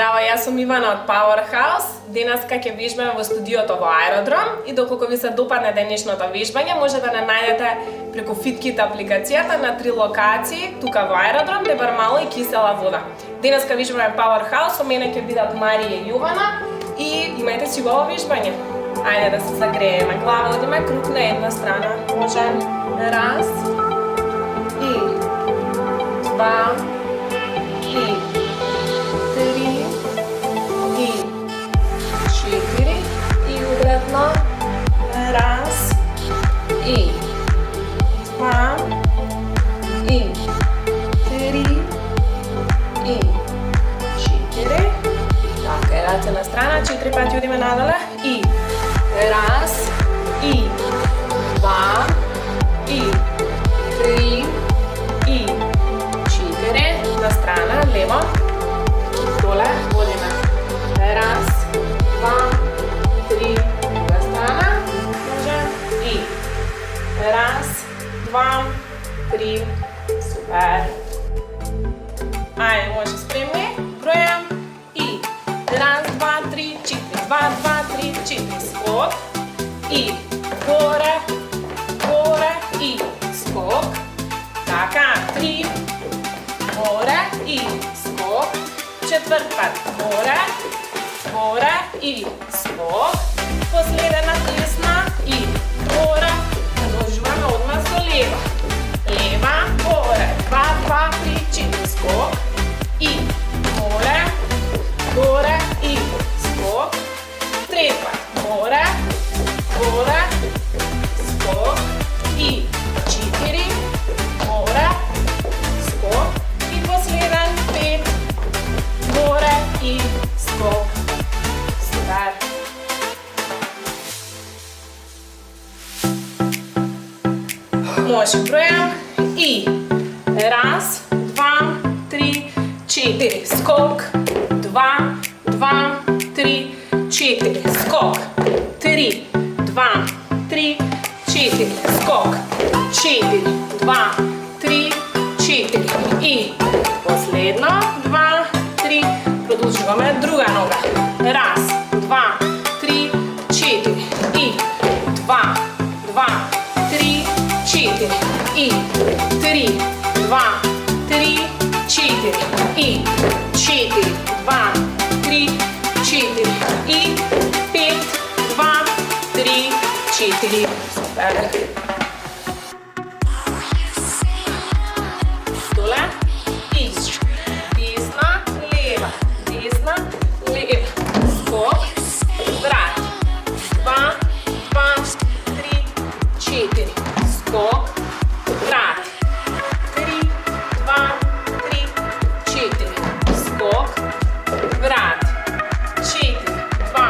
Zdravo, jaz sem Ivana od Powerhouse. Danes ќе вежбаме во студиото во Аеродром и доколку ви се допадне денешното вежбање, може да не најдете преку FitKit апликацијата на 3 локации тука во Аеродром, Дебар мало и Кисела вода. Денес ќе вежбаме Powerhouse, со мене ќе бидат Марија и Јована и имајте си убаво вежбање. Ајде да се загрееме. Глава одиме круг на една страна. Може раз и два и три и четири и обратно. Раз и два и три и четири. Така, раце на страна, 4 пати одиме надоле и раз и два и три и четири. На страна, лево. Доле, одиме. Раз, два, три, друга страна. Може. И раз, два, три. Супер. Ајде, може спремни. Бројам. И раз, два, три, четири. Два, два, три, четири. Скок. И горе, горе и скок. Така, три. Горе и скок. Четврт пат. Горе, горе и скок. Последна десна и горе. Продолжуваме одма со лева. Лева, горе. 2, 2, 3, 4. Скок. И горе, горе и скок. Трет пат. Горе, горе, скок. И 4. Горе, скок. И последен 5. Горе и скок. Супер. Може бројам и раз, два, три, четири. Скок. Два, два, три, четири. Скок. Три, два, три, четири. Скок. 4, 2, 3, 4. И последно 2, 3. Продолжуваме друга нога. Раз, два, три, 4. И 2, 2, 3, 4. И 3, 2, 3, 4. И 4, 2, 3, 4. И 5, 2, 3, 4. Супер. Скок, врат, 3, 2, 3, 4. Скок, врат, 4, 2,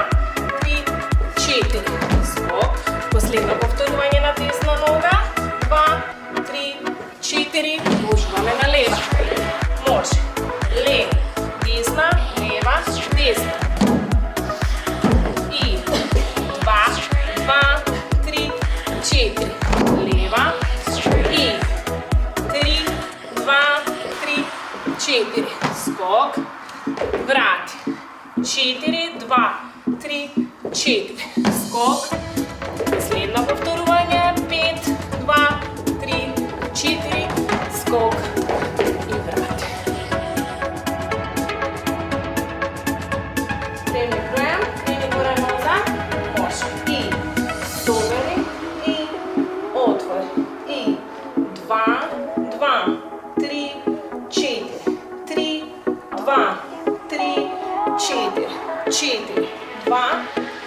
3, 4. Скок. Последно повторување на десна нога. 2, 3, 4. Продолжуваме на лева. Може. Лева, десна, лева, десна. И 2, 2, 3, 4. Лева. И 3, 2, 3, 4. Скок. Врати. 4, 2, 3, 4. Скок. Последно повторување. 5, 2, 3, 4. Скок. И врати. Спремни бројам. Крени горе назад. Може. И довери. И отвори. И 2, 2, 3, 4. 3, 2, 3, 4. 4, 2,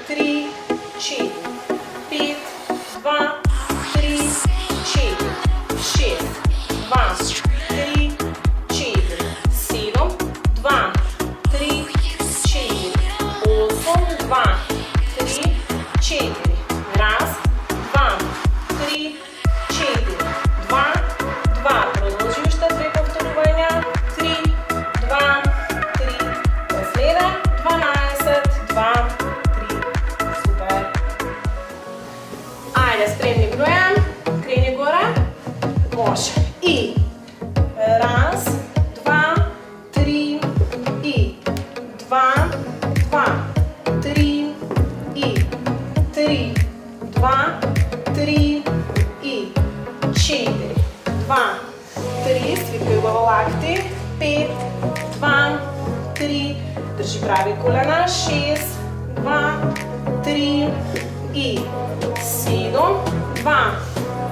3, 4. 5, 2, 3, 4. 6, 2, 3, 4. 7, 2, 3, 4. 8, 2, 3, 4. Раз, два, 3, 4. 2, 2. Продолжи уште 2 повторувања. 3, 2, 3. Последен 12, 2, 3. Супер. Ајде, спремни бројам. Крени горе. Може. И раз, два, три и 2, 3, 2, 3 и 4, 2, 3, свикай глава лакти, 5, 2, 3, държи прави колена, 6, 2, 3 и 7, 2,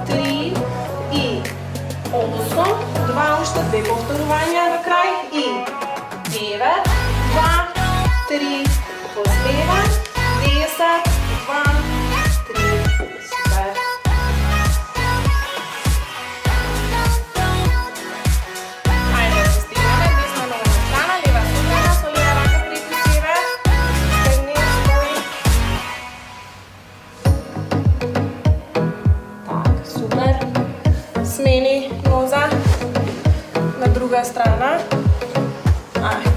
3 и 8, 2 още, 2 повторування до край и 9, 2, 3, последва, 10, 2, 3, супер. Хайде да се стигнаме, десна нога на страна, лева сутрена, со лева рака притни себе, стегни, стои. Так, супер. Смени ноза на друга страна. Ajde.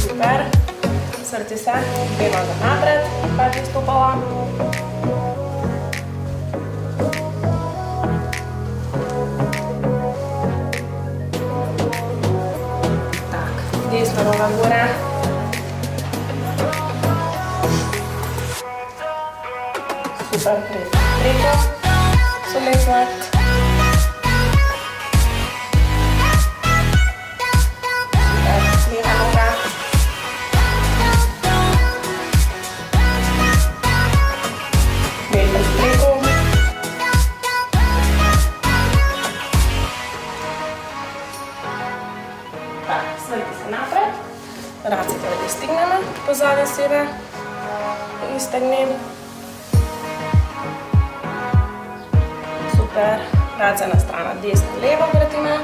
Super. Srci se, dve noge napred, peti stopala. Tak, desna noga gore. Super, preko, solezat. Super, leva noga. Vedno preko. Tak, svrti se napred. Racite da stignemo pozadje sebe. Iztegnem. Super, racena strana, desno, levo vrtimo.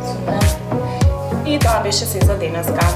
Super. I dobi še se zadeneska.